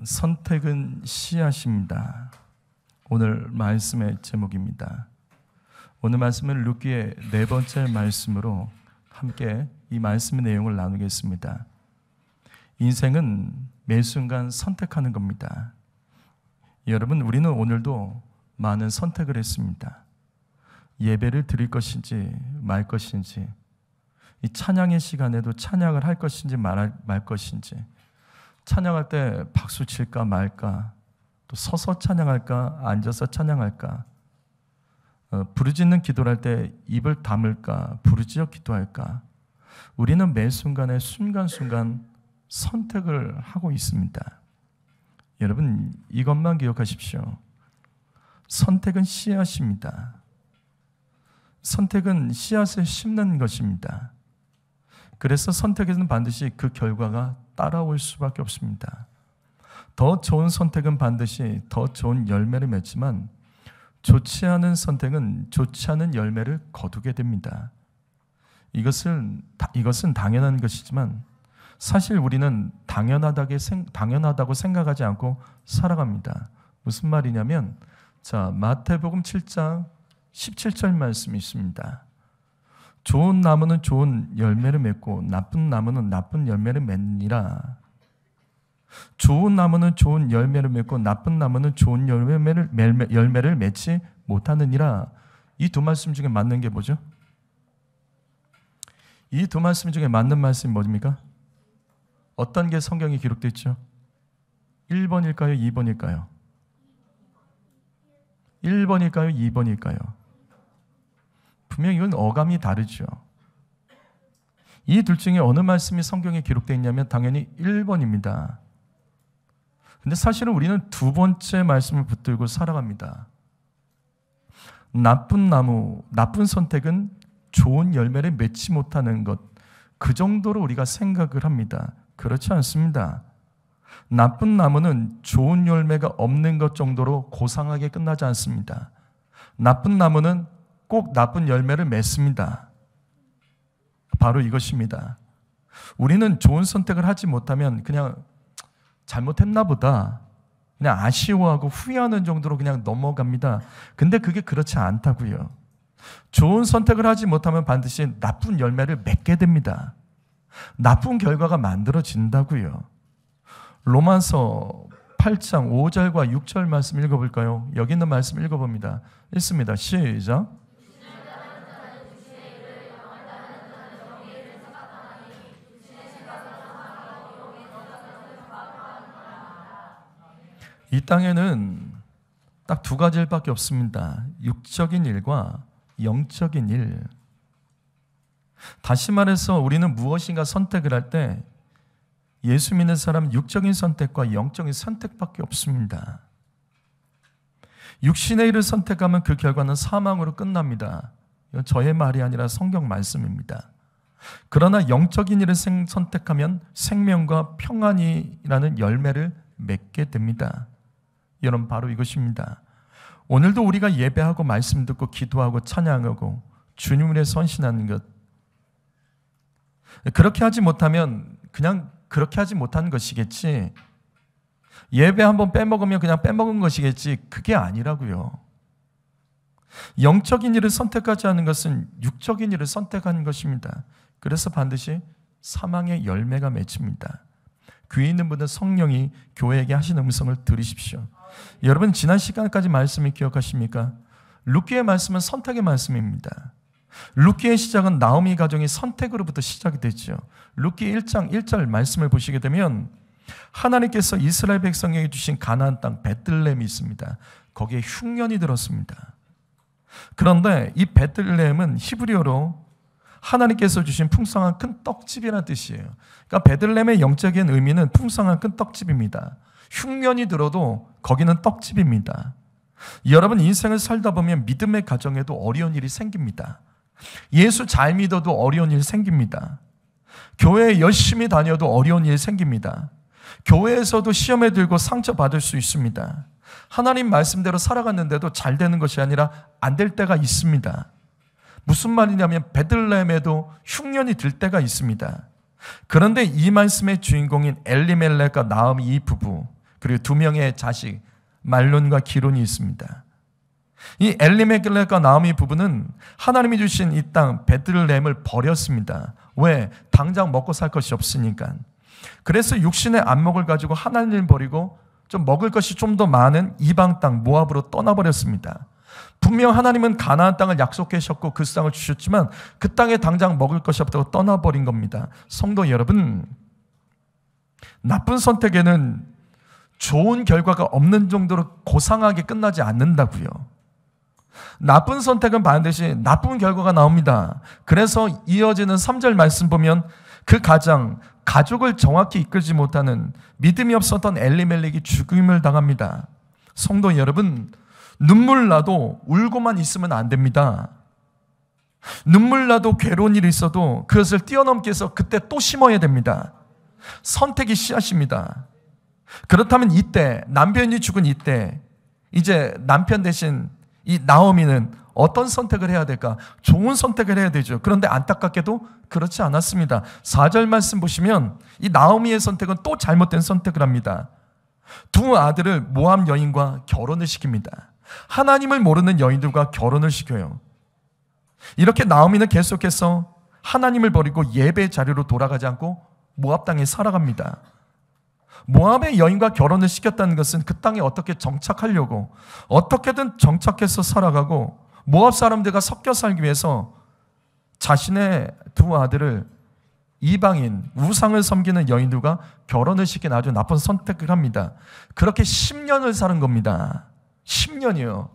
선택은 씨앗입니다. 오늘 말씀의 제목입니다. 오늘 말씀은 룻기의 네 번째 말씀으로 함께 이 말씀의 내용을 나누겠습니다. 인생은 매 순간 선택하는 겁니다. 여러분, 우리는 오늘도 많은 선택을 했습니다. 예배를 드릴 것인지 말 것인지, 이 찬양의 시간에도 찬양을 할 것인지 말 것인지, 찬양할 때 박수 칠까 말까, 또 서서 찬양할까 앉아서 찬양할까, 부르짖는 기도를 할 때 입을 다물까 부르짖어 기도할까, 우리는 매 순간에 순간순간 선택을 하고 있습니다. 여러분, 이것만 기억하십시오. 선택은 씨앗입니다. 선택은 씨앗을 심는 것입니다. 그래서 선택에서는 반드시 그 결과가 따라올 수밖에 없습니다. 더 좋은 선택은 반드시 더 좋은 열매를 맺지만, 좋지 않은 선택은 좋지 않은 열매를 거두게 됩니다. 이것은 당연한 것이지만 사실 우리는 당연하다고 생각하지 않고 살아갑니다. 무슨 말이냐면, 자, 마태복음 7장 17절 말씀이 있습니다. 좋은 나무는 좋은 열매를 맺고 나쁜 나무는 나쁜 열매를 맺니라. 좋은 나무는 좋은 열매를 맺고 나쁜 나무는 좋은 열매를 맺지 못하느니라. 이 두 말씀 중에 맞는 게 뭐죠? 이 두 말씀 중에 맞는 말씀이 뭡니까? 어떤 게 성경에 기록되어 있죠? 1번일까요? 2번일까요? 1번일까요? 2번일까요? 분명히 이건 어감이 다르죠. 이 둘 중에 어느 말씀이 성경에 기록되어 있냐면 당연히 1번입니다. 근데 사실은 우리는 두 번째 말씀을 붙들고 살아갑니다. 나쁜 나무, 나쁜 선택은 좋은 열매를 맺지 못하는 것, 그 정도로 우리가 생각을 합니다. 그렇지 않습니다. 나쁜 나무는 좋은 열매가 없는 것 정도로 고상하게 끝나지 않습니다. 나쁜 나무는 꼭 나쁜 열매를 맺습니다. 바로 이것입니다. 우리는 좋은 선택을 하지 못하면 그냥 잘못했나 보다, 그냥 아쉬워하고 후회하는 정도로 그냥 넘어갑니다. 근데 그게 그렇지 않다고요. 좋은 선택을 하지 못하면 반드시 나쁜 열매를 맺게 됩니다. 나쁜 결과가 만들어진다고요. 로마서 8장 5절과 6절 말씀 읽어볼까요? 여기 있는 말씀 읽어봅니다. 읽습니다. 시작. 이 땅에는 딱 두 가지 일밖에 없습니다. 육적인 일과 영적인 일. 다시 말해서 우리는 무엇인가 선택을 할 때 예수 믿는 사람은 육적인 선택과 영적인 선택밖에 없습니다. 육신의 일을 선택하면 그 결과는 사망으로 끝납니다. 이건 저의 말이 아니라 성경 말씀입니다. 그러나 영적인 일을 선택하면 생명과 평안이라는 열매를 맺게 됩니다. 여러분, 바로 이것입니다. 오늘도 우리가 예배하고 말씀 듣고 기도하고 찬양하고 주님을 위해 헌신하는 것, 그렇게 하지 못하면 그냥 그렇게 하지 못한 것이겠지, 예배 한번 빼먹으면 그냥 빼먹은 것이겠지, 그게 아니라고요. 영적인 일을 선택하지 않은 것은 육적인 일을 선택하는 것입니다. 그래서 반드시 사망의 열매가 맺힙니다. 귀에 있는 분은 성령이 교회에게 하시는 음성을 들으십시오. 여러분, 지난 시간까지 말씀을 기억하십니까? 룻기의 말씀은 선택의 말씀입니다. 룻기의 시작은 나오미 가정의 선택으로부터 시작이 됐죠. 룻기 1장 1절 말씀을 보시게 되면 하나님께서 이스라엘 백성에게 주신 가나안 땅 베들레헴이 있습니다. 거기에 흉년이 들었습니다. 그런데 이 베들레헴은 히브리어로 하나님께서 주신 풍성한 큰 떡집이라는 뜻이에요. 그러니까 베들레헴의 영적인 의미는 풍성한 큰 떡집입니다. 흉년이 들어도 거기는 떡집입니다. 여러분, 인생을 살다 보면 믿음의 가정에도 어려운 일이 생깁니다. 예수 잘 믿어도 어려운 일 생깁니다. 교회에 열심히 다녀도 어려운 일 생깁니다. 교회에서도 시험에 들고 상처받을 수 있습니다. 하나님 말씀대로 살아갔는데도 잘 되는 것이 아니라 안 될 때가 있습니다. 무슨 말이냐면 베들레헴에도 흉년이 들 때가 있습니다. 그런데 이 말씀의 주인공인 엘리멜렉과 나오미 이 부부, 그리고 2명의 자식 말론과 기론이 있습니다. 이 엘리멜렉과 나오미 부부는 하나님이 주신 이 땅 베들레헴을 버렸습니다. 왜? 당장 먹고 살 것이 없으니까. 그래서 육신의 안목을 가지고 하나님을 버리고 좀 먹을 것이 좀 더 많은 이방 땅 모압으로 떠나버렸습니다. 분명 하나님은 가나안 땅을 약속하셨고 그 땅을 주셨지만 그 땅에 당장 먹을 것이 없다고 떠나버린 겁니다. 성도 여러분, 나쁜 선택에는 좋은 결과가 없는 정도로 고상하게 끝나지 않는다고요. 나쁜 선택은 반드시 나쁜 결과가 나옵니다. 그래서 이어지는 3절 말씀 보면 그 가족을 정확히 이끌지 못하는 믿음이 없었던 엘리멜렉이 죽임을 당합니다. 성도 여러분, 눈물 나도 울고만 있으면 안 됩니다. 눈물 나도 괴로운 일이 있어도 그것을 뛰어넘기 위해서 그때 또 심어야 됩니다. 선택이 씨앗입니다. 그렇다면 이때, 남편이 죽은 이때, 이제 남편 대신 이 나오미는 어떤 선택을 해야 될까? 좋은 선택을 해야 되죠. 그런데 안타깝게도 그렇지 않았습니다. 4절 말씀 보시면 이 나오미의 선택은 또 잘못된 선택을 합니다. 2 아들을 모압 여인과 결혼을 시킵니다. 하나님을 모르는 여인들과 결혼을 시켜요. 이렇게 나오미는 계속해서 하나님을 버리고 예배의 자리로 돌아가지 않고 모압 땅에 살아갑니다. 모압의 여인과 결혼을 시켰다는 것은 그 땅에 어떻게 정착하려고 어떻게든 정착해서 살아가고 모압 사람들과 섞여 살기 위해서 자신의 2 아들을 이방인, 우상을 섬기는 여인들과 결혼을 시킨 아주 나쁜 선택을 합니다. 그렇게 10년을 사는 겁니다. 10년이요.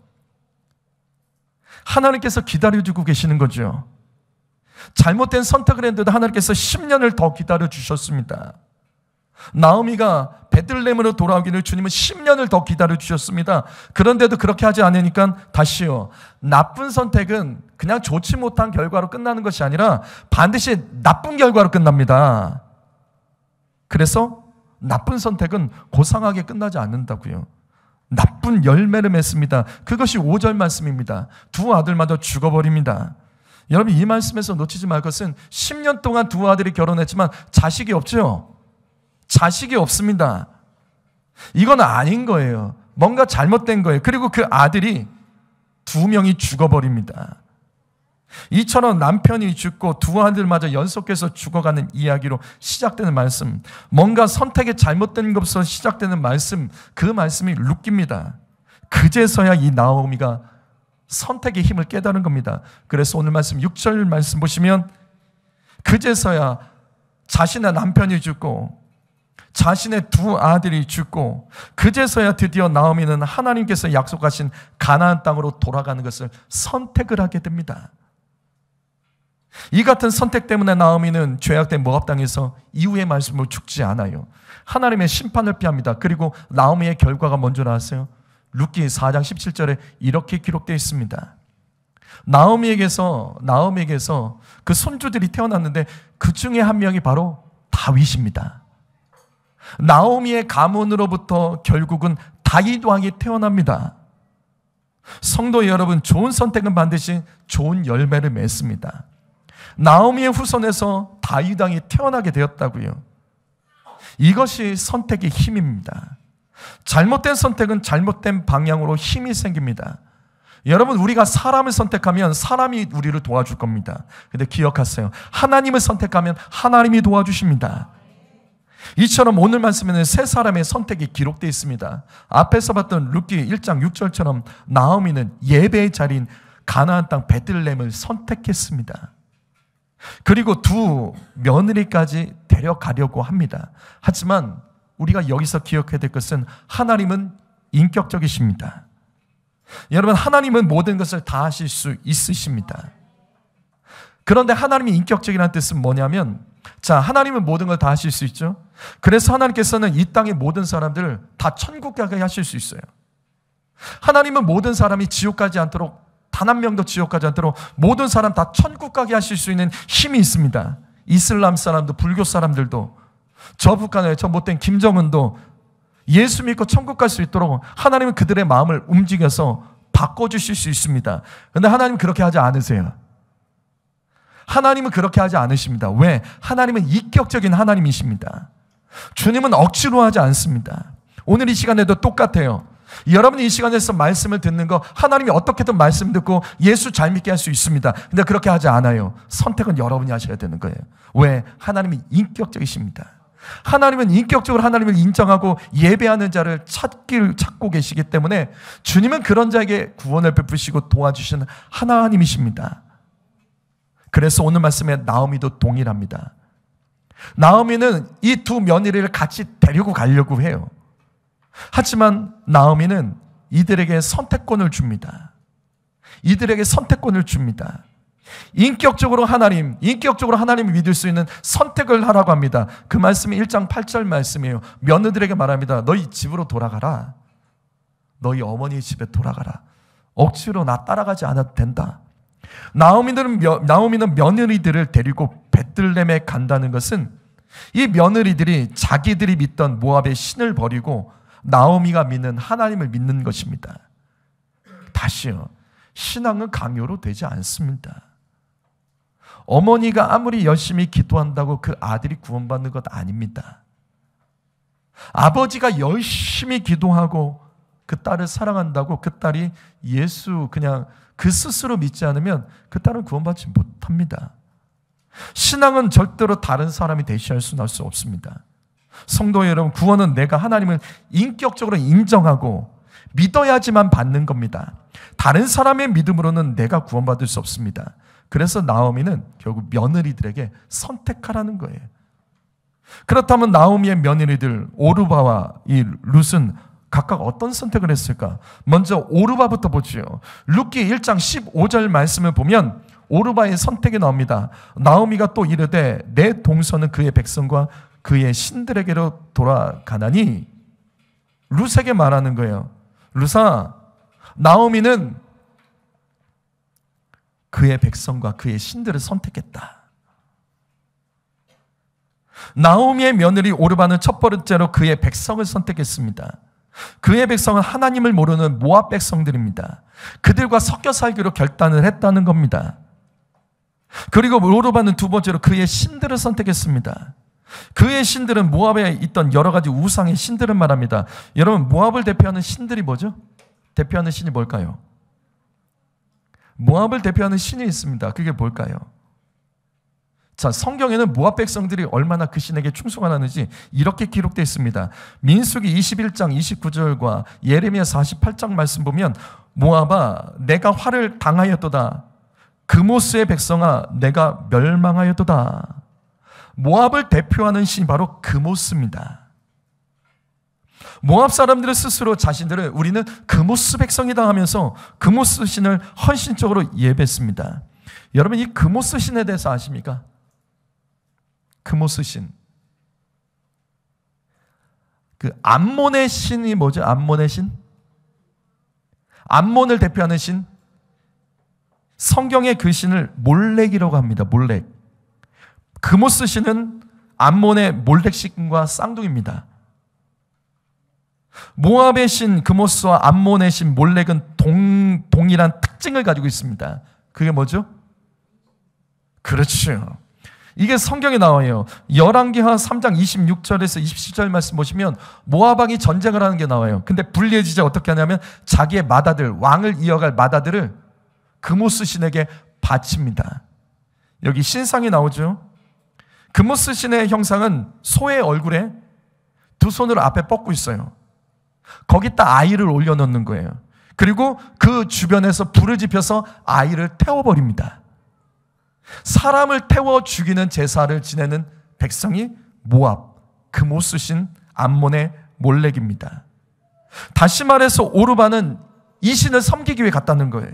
하나님께서 기다려주고 계시는 거죠. 잘못된 선택을 했는데도 하나님께서 10년을 더 기다려주셨습니다. 나오미가 베들레헴으로 돌아오기를 주님은 10년을 더 기다려주셨습니다. 그런데도 그렇게 하지 않으니까 다시요. 나쁜 선택은 그냥 좋지 못한 결과로 끝나는 것이 아니라 반드시 나쁜 결과로 끝납니다. 그래서 나쁜 선택은 고상하게 끝나지 않는다고요. 나쁜 열매를 맺습니다. 그것이 5절 말씀입니다. 2 아들마저 죽어버립니다. 여러분, 이 말씀에서 놓치지 말 것은 10년 동안 2 아들이 결혼했지만 자식이 없죠. 자식이 없습니다. 이건 아닌 거예요. 뭔가 잘못된 거예요. 그리고 그 아들이 2명이 죽어버립니다. 이처럼 남편이 죽고 2 아들마저 연속해서 죽어가는 이야기로 시작되는 말씀, 뭔가 선택이 잘못된 것으로 시작되는 말씀, 그 말씀이 룻기입니다. 그제서야 이 나오미가 선택의 힘을 깨달은 겁니다. 그래서 오늘 말씀 6절 말씀 보시면 그제서야 자신의 남편이 죽고 자신의 2 아들이 죽고 그제서야 드디어 나오미는 하나님께서 약속하신 가나안 땅으로 돌아가는 것을 선택을 하게 됩니다. 이 같은 선택 때문에 나오미는 죄악된 모압 땅에서 이후의 말씀으로 죽지 않아요. 하나님의 심판을 피합니다. 그리고 나오미의 결과가 뭔 줄 아세요? 룻기 4장 17절에 이렇게 기록되어 있습니다. 나오미에게서 그 손주들이 태어났는데 그 중에 한 명이 바로 다윗입니다. 나오미의 가문으로부터 결국은 다윗 왕이 태어납니다. 성도 여러분, 좋은 선택은 반드시 좋은 열매를 맺습니다. 나오미의 후손에서 다윗 왕이 태어나게 되었다고요. 이것이 선택의 힘입니다. 잘못된 선택은 잘못된 방향으로 힘이 생깁니다. 여러분, 우리가 사람을 선택하면 사람이 우리를 도와줄 겁니다. 근데 기억하세요. 하나님을 선택하면 하나님이 도와주십니다. 이처럼 오늘 말씀에는 3 사람의 선택이 기록되어 있습니다. 앞에서 봤던 룻기 1장 6절처럼 나오미는 예배의 자리인 가나안 땅 베들레헴을 선택했습니다. 그리고 2 며느리까지 데려가려고 합니다. 하지만 우리가 여기서 기억해야 될 것은 하나님은 인격적이십니다. 여러분, 하나님은 모든 것을 다 하실 수 있으십니다. 그런데 하나님이 인격적이라는 뜻은 뭐냐면, 자, 하나님은 모든 걸 다 하실 수 있죠. 그래서 하나님께서는 이 땅의 모든 사람들을 다 천국 가게 하실 수 있어요. 하나님은 모든 사람이 지옥 가지 않도록, 단 한 명도 지옥 가지 않도록 모든 사람 다 천국 가게 하실 수 있는 힘이 있습니다. 이슬람 사람도, 불교 사람들도, 저 북한의 저 못된 김정은도 예수 믿고 천국 갈 수 있도록 하나님은 그들의 마음을 움직여서 바꿔주실 수 있습니다. 그런데 하나님은 그렇게 하지 않으세요. 하나님은 그렇게 하지 않으십니다. 왜? 하나님은 인격적인 하나님이십니다. 주님은 억지로 하지 않습니다. 오늘 이 시간에도 똑같아요. 여러분이 이 시간에서 말씀을 듣는 거 하나님이 어떻게든 말씀 듣고 예수 잘 믿게 할 수 있습니다. 근데 그렇게 하지 않아요. 선택은 여러분이 하셔야 되는 거예요. 왜? 하나님이 인격적이십니다. 하나님은 인격적으로 하나님을 인정하고 예배하는 자를 찾고 계시기 때문에 주님은 그런 자에게 구원을 베푸시고 도와주시는 하나님이십니다. 그래서 오늘 말씀에 나오미도 동일합니다. 나오미는 이 두 며느리를 같이 데리고 가려고 해요. 하지만 나오미는 이들에게 선택권을 줍니다. 이들에게 선택권을 줍니다. 인격적으로 하나님을 믿을 수 있는 선택을 하라고 합니다. 그 말씀이 1장 8절 말씀이에요. 며느들에게 말합니다. 너희 집으로 돌아가라. 너희 어머니 집에 돌아가라. 억지로 나 따라가지 않아도 된다. 나오미는 며느리들을 데리고 베들레헴에 간다는 것은 이 며느리들이 자기들이 믿던 모압의 신을 버리고 나오미가 믿는 하나님을 믿는 것입니다. 다시요. 신앙은 강요로 되지 않습니다. 어머니가 아무리 열심히 기도한다고 그 아들이 구원받는 것 아닙니다. 아버지가 열심히 기도하고 그 딸을 사랑한다고 그 딸이 예수 그냥 그 스스로 믿지 않으면 그 딸은 구원받지 못합니다. 신앙은 절대로 다른 사람이 대신할 수는 할 수 없습니다. 성도 여러분, 구원은 내가 하나님을 인격적으로 인정하고 믿어야지만 받는 겁니다. 다른 사람의 믿음으로는 내가 구원받을 수 없습니다. 그래서 나오미는 결국 며느리들에게 선택하라는 거예요. 그렇다면 나오미의 며느리들 오르바와 이 룻은 각각 어떤 선택을 했을까? 먼저 오르바부터 보죠. 룻기 1장 15절 말씀을 보면 오르바의 선택이 나옵니다. 나오미가 또 이르되 내 동서는 그의 백성과 그의 신들에게로 돌아가나니, 룻에게 말하는 거예요. 룻아, 나오미는 그의 백성과 그의 신들을 선택했다. 나오미의 며느리 오르바는 첫 번째로 그의 백성을 선택했습니다. 그의 백성은 하나님을 모르는 모압 백성들입니다. 그들과 섞여 살기로 결단을 했다는 겁니다. 그리고 오르바는 두 번째로 그의 신들을 선택했습니다. 그의 신들은 모압에 있던 여러 가지 우상의 신들을 말합니다. 여러분, 모압을 대표하는 신들이 뭐죠? 대표하는 신이 뭘까요? 모압을 대표하는 신이 있습니다. 그게 뭘까요? 자, 성경에는 모압 백성들이 얼마나 그 신에게 충성하는지 이렇게 기록되어 있습니다. 민수기 21장 29절과 예레미야 48장 말씀 보면 모압아, 내가 화를 당하였도다. 그모스의 백성아, 내가 멸망하였도다. 모압을 대표하는 신이 바로 그모스입니다. 모압 사람들은 스스로 자신들을 우리는 그모스 백성이다 하면서 그모스 신을 헌신적으로 예배했습니다. 여러분, 이 그모스 신에 대해서 아십니까? 그모스 신. 그 암몬의 신이 뭐죠? 암몬의 신? 암몬을 대표하는 신? 성경의 그 신을 몰렉이라고 합니다. 몰렉. 그모스 신은 암몬의 몰렉 신과 쌍둥이입니다. 모압의 신 그모스와 암몬의 신 몰렉은 동일한 특징을 가지고 있습니다. 그게 뭐죠? 그렇죠. 이게 성경에 나와요. 열왕기하 3장 26절에서 27절 말씀 보시면 모압왕이 전쟁을 하는 게 나와요. 근데 불리해지자 어떻게 하냐면 자기의 맏아들, 왕을 이어갈 맏아들을 그모스 신에게 바칩니다. 여기 신상이 나오죠. 그모스 신의 형상은 소의 얼굴에 두 손으로 앞에 뻗고 있어요. 거기다 아이를 올려놓는 거예요. 그리고 그 주변에서 불을 지펴서 아이를 태워버립니다. 사람을 태워 죽이는 제사를 지내는 백성이 모압, 그모스 신 암몬의 몰렉입니다. 다시 말해서 오르바는 이 신을 섬기기 위해 갔다는 거예요.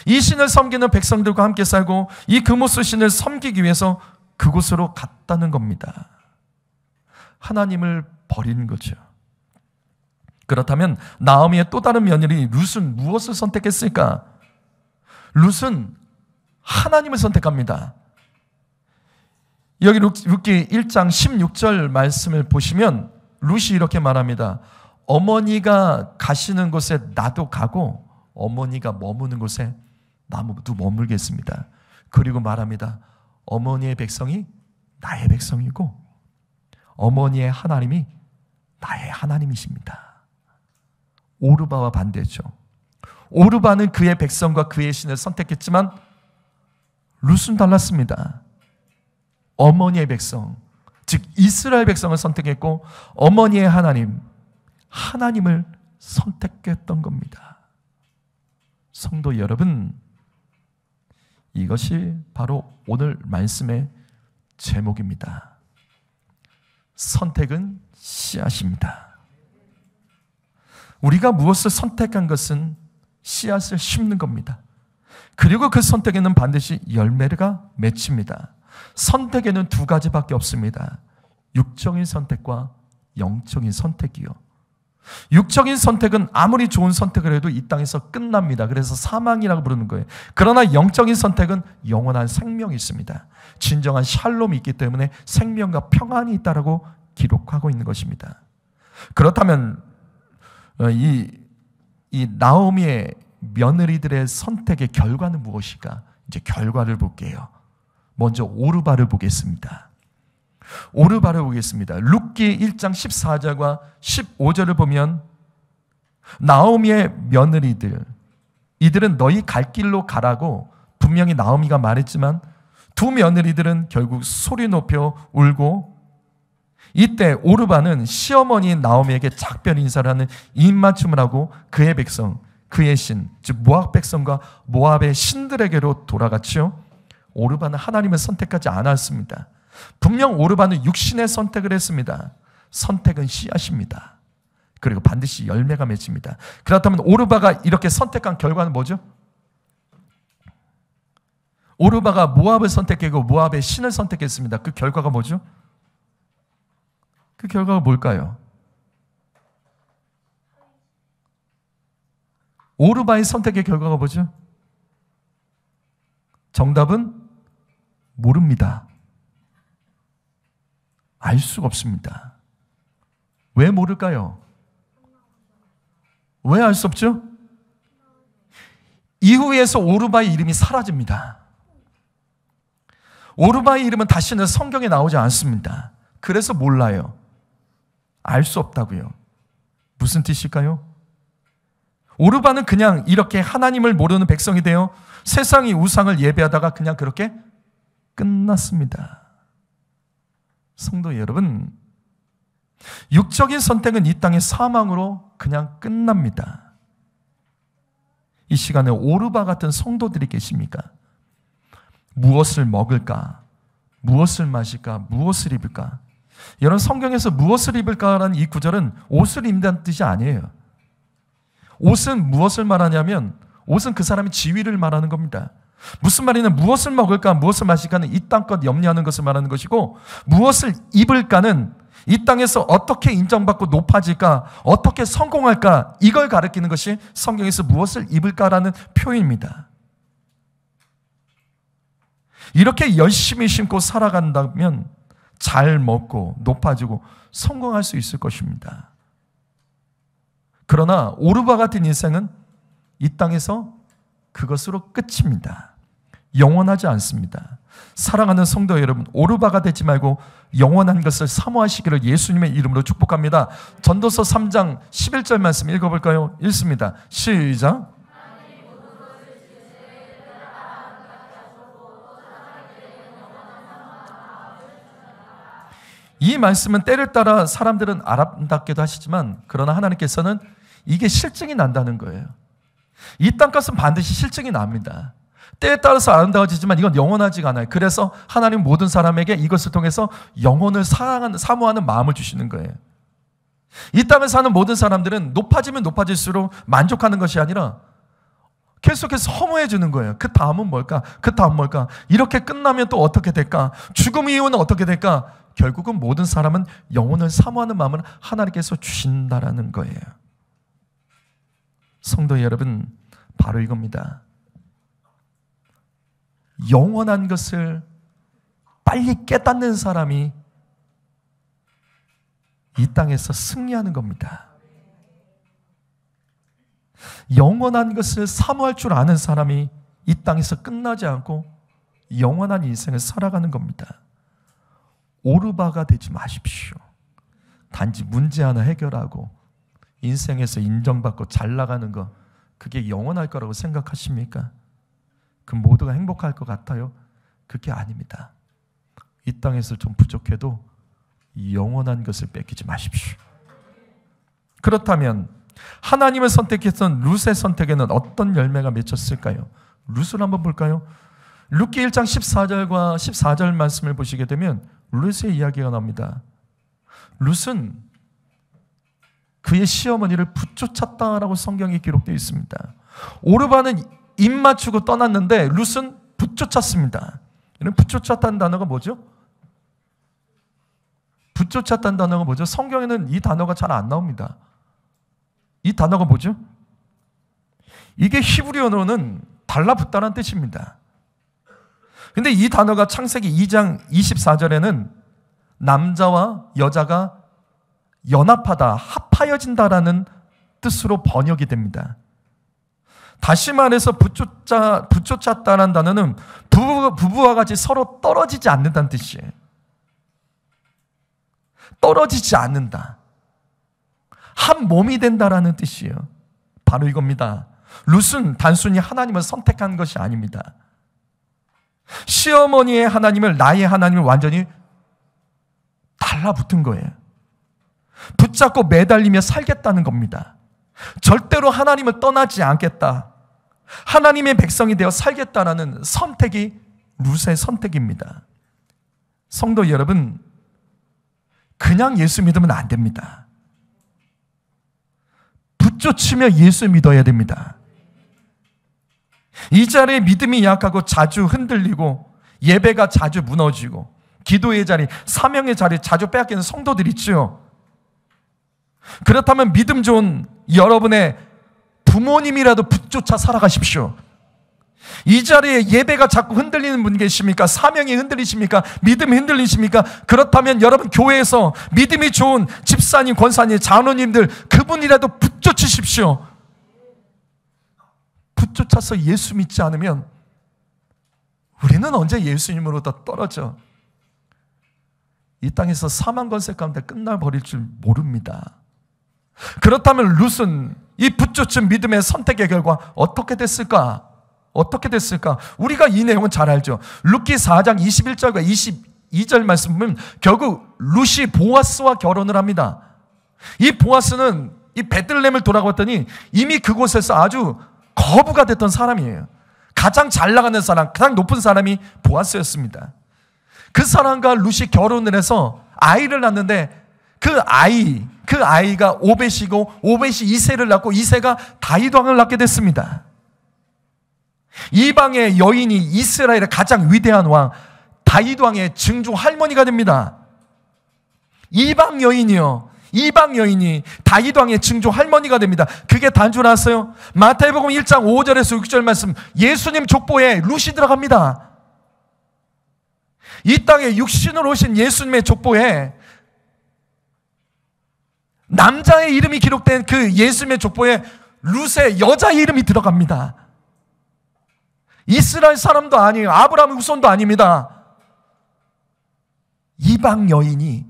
이 신을 섬기는 백성들과 함께 살고 이 그모스 신을 섬기기 위해서 그곳으로 갔다는 겁니다. 하나님을 버리는 거죠. 그렇다면 나오미의 또 다른 며느리 룻은 무엇을 선택했을까? 룻은 하나님을 선택합니다. 여기 룻기 1장 16절 말씀을 보시면 룻이 이렇게 말합니다. 어머니가 가시는 곳에 나도 가고 어머니가 머무는 곳에 나도 머물겠습니다. 그리고 말합니다. 어머니의 백성이 나의 백성이고 어머니의 하나님이 나의 하나님이십니다. 오르바와 반대죠. 오르바는 그의 백성과 그의 신을 선택했지만 룻은 달랐습니다. 어머니의 백성, 즉 이스라엘 백성을 선택했고 어머니의 하나님을 선택했던 겁니다. 성도 여러분, 이것이 바로 오늘 말씀의 제목입니다. 선택은 씨앗입니다. 우리가 무엇을 선택한 것은 씨앗을 심는 겁니다. 그리고 그 선택에는 반드시 열매가 맺힙니다. 선택에는 두 가지밖에 없습니다. 육적인 선택과 영적인 선택이요. 육적인 선택은 아무리 좋은 선택을 해도 이 땅에서 끝납니다. 그래서 사망이라고 부르는 거예요. 그러나 영적인 선택은 영원한 생명이 있습니다. 진정한 샬롬이 있기 때문에 생명과 평안이 있다라고 기록하고 있는 것입니다. 그렇다면 이 나오미의 며느리들의 선택의 결과는 무엇일까? 이제 결과를 볼게요. 먼저 오르바를 보겠습니다. 오르바를 보겠습니다. 룻기 1장 14절과 15절을 보면 나오미의 며느리들, 이들은 너희 갈 길로 가라고 분명히 나오미가 말했지만 두 며느리들은 결국 소리 높여 울고, 이때 오르바는 시어머니인 나오미에게 작별 인사를 하는 입맞춤을 하고 그의 백성, 그의 신, 즉 모압 백성과 모압의 신들에게로 돌아갔지요. 오르바는 하나님을 선택하지 않았습니다. 분명 오르바는 육신의 선택을 했습니다. 선택은 씨앗입니다. 그리고 반드시 열매가 맺힙니다. 그렇다면 오르바가 이렇게 선택한 결과는 뭐죠? 오르바가 모압을 선택했고 모압의 신을 선택했습니다. 그 결과가 뭐죠? 그 결과가 뭘까요? 오르바의 선택의 결과가 뭐죠? 정답은 모릅니다. 알 수가 없습니다. 왜 모를까요? 왜 알 수 없죠? 이후에서 오르바의 이름이 사라집니다. 오르바의 이름은 다시는 성경에 나오지 않습니다. 그래서 몰라요. 알 수 없다고요. 무슨 뜻일까요? 오르바는 그냥 이렇게 하나님을 모르는 백성이 되어 세상의 우상을 예배하다가 그냥 그렇게 끝났습니다. 성도 여러분, 육적인 선택은 이 땅의 사망으로 그냥 끝납니다. 이 시간에 오르바 같은 성도들이 계십니까? 무엇을 먹을까? 무엇을 마실까? 무엇을 입을까? 여러분, 성경에서 무엇을 입을까라는 이 구절은 옷을 입는다는 뜻이 아니에요. 옷은 무엇을 말하냐면 옷은 그 사람의 지위를 말하는 겁니다. 무슨 말이냐면 무엇을 먹을까, 무엇을 마실까는 이 땅껏 염려하는 것을 말하는 것이고, 무엇을 입을까는 이 땅에서 어떻게 인정받고 높아질까, 어떻게 성공할까, 이걸 가리키는 것이 성경에서 무엇을 입을까라는 표현입니다. 이렇게 열심히 심고 살아간다면 잘 먹고 높아지고 성공할 수 있을 것입니다. 그러나 오르바 같은 인생은 이 땅에서 그것으로 끝입니다. 영원하지 않습니다. 사랑하는 성도 여러분, 오르바가 되지 말고 영원한 것을 사모하시기를 예수님의 이름으로 축복합니다. 전도서 3장 11절 말씀 읽어볼까요? 읽습니다. 시작. 이 말씀은 때를 따라 사람들은 아름답게도 하시지만, 그러나 하나님께서는 이게 실증이 난다는 거예요. 이 땅값은 반드시 실증이 납니다. 때에 따라서 아름다워지지만 이건 영원하지가 않아요. 그래서 하나님 모든 사람에게 이것을 통해서 영혼을 사모하는 마음을 주시는 거예요. 이 땅을 사는 모든 사람들은 높아지면 높아질수록 만족하는 것이 아니라 계속해서 허무해 주는 거예요. 그 다음은 뭘까? 그 다음 뭘까? 이렇게 끝나면 또 어떻게 될까? 죽음 이후는 어떻게 될까? 결국은 모든 사람은 영혼을 사모하는 마음을 하나님께서 주신다라는 거예요. 성도 여러분, 바로 이겁니다. 영원한 것을 빨리 깨닫는 사람이 이 땅에서 승리하는 겁니다. 영원한 것을 사모할 줄 아는 사람이 이 땅에서 끝나지 않고 영원한 인생을 살아가는 겁니다. 오르바가 되지 마십시오. 단지 문제 하나 해결하고 인생에서 인정받고 잘 나가는 거, 그게 영원할 거라고 생각하십니까? 그 모두가 행복할 것 같아요? 그게 아닙니다. 이 땅에서 좀 부족해도 영원한 것을 뺏기지 마십시오. 그렇다면 하나님을 선택했던 룻의 선택에는 어떤 열매가 맺혔을까요? 룻을 한번 볼까요? 룻기 1장 14절과 14절 말씀을 보시게 되면 룻의 이야기가 나옵니다. 룻은 그의 시어머니를 붙쫓았다라고 성경에 기록되어 있습니다. 오르바는 입 맞추고 떠났는데 룻은 붙쫓았습니다. 붙쫓았다는 단어가 뭐죠? 붙쫓았다는 단어가 뭐죠? 성경에는 이 단어가 잘 안 나옵니다. 이 단어가 뭐죠? 이게 히브리어로는 달라붙다는 뜻입니다. 근데 이 단어가 창세기 2장 24절에는 남자와 여자가 연합하다, 합하여진다라는 뜻으로 번역이 됩니다. 다시 말해서 붙쫓았다는 단어는 부부와 같이 서로 떨어지지 않는다는 뜻이에요. 떨어지지 않는다. 한 몸이 된다라는 뜻이에요. 바로 이겁니다. 룻은 단순히 하나님을 선택한 것이 아닙니다. 시어머니의 하나님을, 나의 하나님을 완전히 달라붙은 거예요. 붙잡고 매달리며 살겠다는 겁니다. 절대로 하나님을 떠나지 않겠다. 하나님의 백성이 되어 살겠다라는 선택이 룻의 선택입니다. 성도 여러분, 그냥 예수 믿으면 안 됩니다. 붙쫓으며 예수 믿어야 됩니다. 이 자리에 믿음이 약하고 자주 흔들리고 예배가 자주 무너지고 기도의 자리, 사명의 자리 자주 빼앗기는 성도들 있죠. 그렇다면 믿음 좋은 여러분의 부모님이라도 붙쫓아 살아가십시오. 이 자리에 예배가 자꾸 흔들리는 분 계십니까? 사명이 흔들리십니까? 믿음이 흔들리십니까? 그렇다면 여러분 교회에서 믿음이 좋은 집사님, 권사님, 장로님들 그분이라도 붙쫓으십시오. 붙쫓아서 예수 믿지 않으면 우리는 언제 예수님으로부터 떨어져 이 땅에서 사망 권세 가운데 끝나버릴 줄 모릅니다. 그렇다면 룻은 이 붙쫓은 믿음의 선택의 결과 어떻게 됐을까? 어떻게 됐을까? 우리가 이 내용은 잘 알죠. 룻기 4장 21절과 22절 말씀 보면 결국 룻이 보아스와 결혼을 합니다. 이 보아스는 이 베들레헴을 돌아갔더니 이미 그곳에서 아주 거부가 됐던 사람이에요. 가장 잘 나가는 사람, 가장 높은 사람이 보아스였습니다. 그 사람과 룻이 결혼을 해서 아이를 낳는데 그 아이가 오벳이고 오벳이 이새를 낳고 이새가 다윗 왕을 낳게 됐습니다. 이방의 여인이 이스라엘의 가장 위대한 왕 다윗 왕의 증조 할머니가 됩니다. 이방 여인이 다윗 왕의 증조 할머니가 됩니다. 그게 단 줄 아세요? 마태복음 1장 5절에서 6절 말씀, 예수님 족보에 룻이 들어갑니다. 이 땅에 육신으로 오신 예수님의 족보에 남자의 이름이 기록된 그 예수님의 족보에 룻의 여자 이름이 들어갑니다. 이스라엘 사람도 아니에요. 아브라함의 후손도 아닙니다. 이방 여인이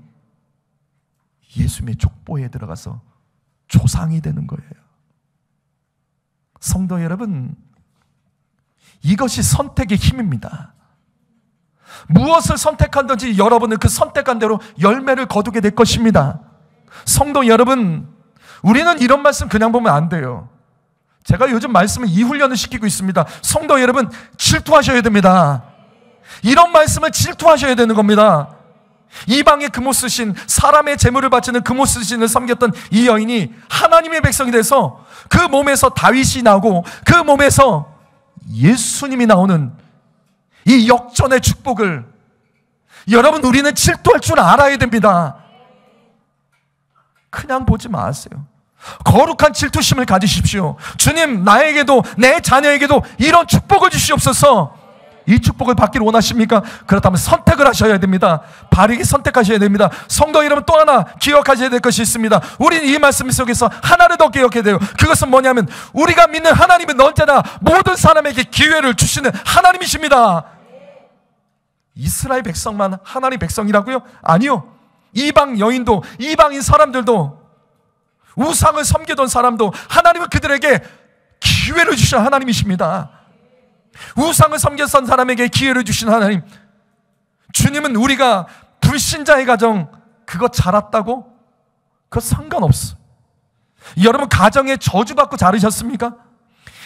예수님의 족보에 들어가서 조상이 되는 거예요. 성도 여러분, 이것이 선택의 힘입니다. 무엇을 선택하든지 여러분은 그 선택한 대로 열매를 거두게 될 것입니다. 성도 여러분, 우리는 이런 말씀 그냥 보면 안 돼요. 제가 요즘 말씀을 이 훈련을 시키고 있습니다. 성도 여러분, 질투하셔야 됩니다. 이런 말씀을 질투하셔야 되는 겁니다. 이방의 금오 쓰신, 사람의 재물을 바치는 금오 쓰신을 섬겼던 이 여인이 하나님의 백성이 돼서 그 몸에서 다윗이 나오고 그 몸에서 예수님이 나오는 이 역전의 축복을 여러분, 우리는 질투할 줄 알아야 됩니다. 그냥 보지 마세요. 거룩한 질투심을 가지십시오. 주님, 나에게도 내 자녀에게도 이런 축복을 주시옵소서. 이 축복을 받기를 원하십니까? 그렇다면 선택을 하셔야 됩니다. 바르게 선택하셔야 됩니다. 성도 여러분, 또 하나 기억하셔야 될 것이 있습니다. 우리는 이 말씀 속에서 하나를 더 기억해야 돼요. 그것은 뭐냐면 우리가 믿는 하나님은 언제나 모든 사람에게 기회를 주시는 하나님이십니다. 이스라엘 백성만 하나님 백성이라고요? 아니요. 이방 여인도, 이방인 사람들도, 우상을 섬기던 사람도 하나님은 그들에게 기회를 주신 하나님이십니다. 우상을 섬겼던 사람에게 기회를 주신 하나님. 주님은 우리가 불신자의 가정 그거 자랐다고? 그거 상관없어. 여러분 가정에 저주받고 자르셨습니까?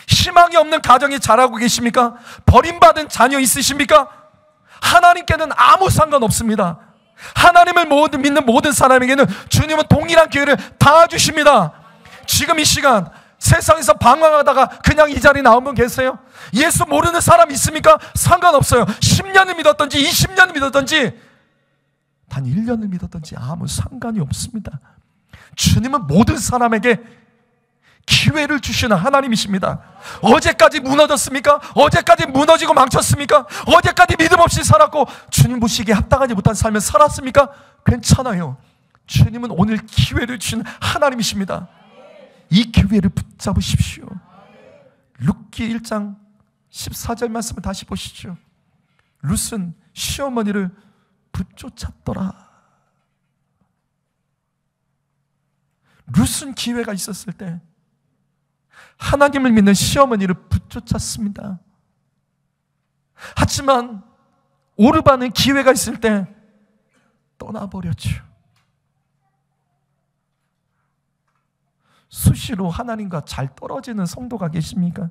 희망이 없는 가정에 자라고 계십니까? 버림받은 자녀 있으십니까? 하나님께는 아무 상관없습니다. 하나님을 믿는 모든 사람에게는 주님은 동일한 기회를 다 주십니다. 지금 이 시간 세상에서 방황하다가 그냥 이 자리에 나온 분 계세요? 예수 모르는 사람 있습니까? 상관없어요. 10년을 믿었든지 20년을 믿었든지 단 1년을 믿었든지 아무 상관이 없습니다. 주님은 모든 사람에게 기회를 주시는 하나님이십니다. 어제까지 무너졌습니까? 어제까지 무너지고 망쳤습니까? 어제까지 믿음 없이 살았고 주님 보시기에 합당하지 못한 삶을 살았습니까? 괜찮아요. 주님은 오늘 기회를 주시는 하나님이십니다. 이 기회를 붙잡으십시오. 룻기 1장 14절 말씀을 다시 보시죠. 룻은 시어머니를 붙쫓았더라. 룻은 기회가 있었을 때 하나님을 믿는 시어머니를 붙쫓았습니다. 하지만 오르바는 기회가 있을 때 떠나버렸죠. 수시로 하나님과 잘 떨어지는 성도가 계십니까?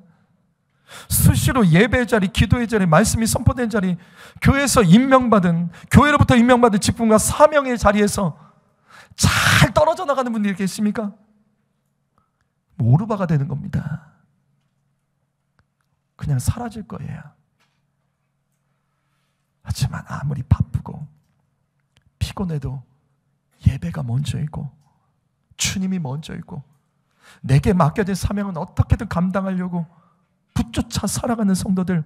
수시로 예배의 자리, 기도의 자리, 말씀이 선포된 자리, 교회에서 임명받은, 교회로부터 임명받은 직분과 사명의 자리에서 잘 떨어져 나가는 분들이 계십니까? 오르바가 되는 겁니다. 그냥 사라질 거예요. 하지만 아무리 바쁘고 피곤해도 예배가 먼저 있고 주님이 먼저 있고 내게 맡겨진 사명은 어떻게든 감당하려고 붙쫓아 살아가는 성도들,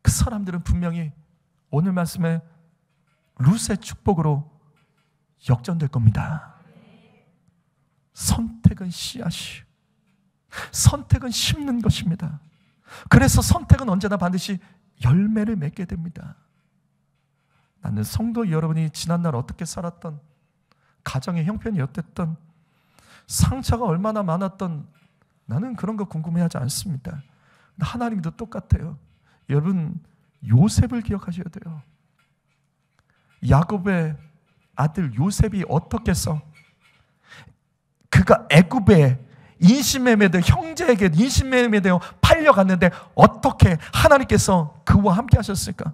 그 사람들은 분명히 오늘 말씀에 룻의 축복으로 역전될 겁니다. 선택은 씨앗이요, 선택은 심는 것입니다. 그래서 선택은 언제나 반드시 열매를 맺게 됩니다. 나는 성도 여러분이 지난날 어떻게 살았던, 가정의 형편이 어땠던, 상처가 얼마나 많았던, 나는 그런 거 궁금해하지 않습니다. 하나님도 똑같아요. 여러분 요셉을 기억하셔야 돼요. 야곱의 아들 요셉이 어떻게 해서 그가 애굽에 인신매매되어, 형제에게 인신매매되어 팔려갔는데 어떻게 하나님께서 그와 함께 하셨을까?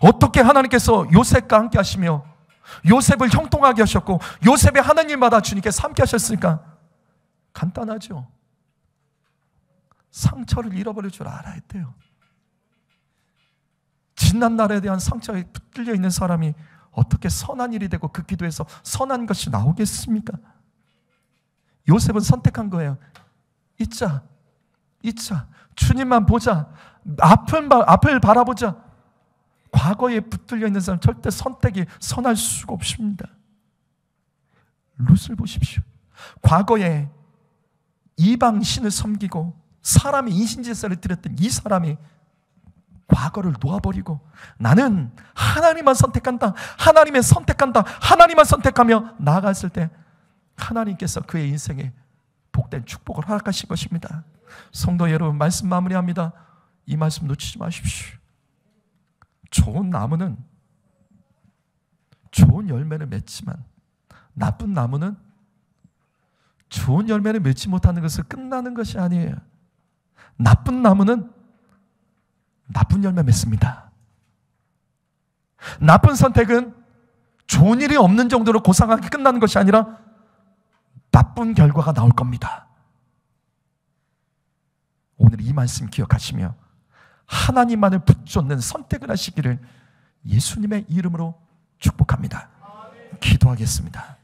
어떻게 하나님께서 요셉과 함께 하시며 요셉을 형통하게 하셨고 요셉의 하나님마다 주님께서 함께 하셨을까? 간단하죠. 상처를 잃어버릴 줄 알아야 돼요. 지난날에 대한 상처에 붙들려 있는 사람이 어떻게 선한 일이 되고 그 기도에서 선한 것이 나오겠습니까? 요셉은 선택한 거예요. 잊자. 주님만 보자. 앞을 바라보자. 과거에 붙들려 있는 사람 절대 선택이 선할 수가 없습니다. 룻을 보십시오. 과거에 이방 신을 섬기고 사람이 인신제사를 드렸던 이 사람이 과거를 놓아버리고 나는 하나님만 선택한다, 하나님만 선택한다, 하나님만 선택하며 나아갔을 때 하나님께서 그의 인생에 복된 축복을 허락하신 것입니다. 성도 여러분, 말씀 마무리합니다. 이 말씀 놓치지 마십시오. 좋은 나무는 좋은 열매를 맺지만 나쁜 나무는 좋은 열매를 맺지 못하는 것을 끝나는 것이 아니에요. 나쁜 나무는 나쁜 열매 맺습니다. 나쁜 선택은 좋은 일이 없는 정도로 고상하게 끝나는 것이 아니라 나쁜 결과가 나올 겁니다. 오늘 이 말씀 기억하시며 하나님만을 붙잡는 선택을 하시기를 예수님의 이름으로 축복합니다. 기도하겠습니다.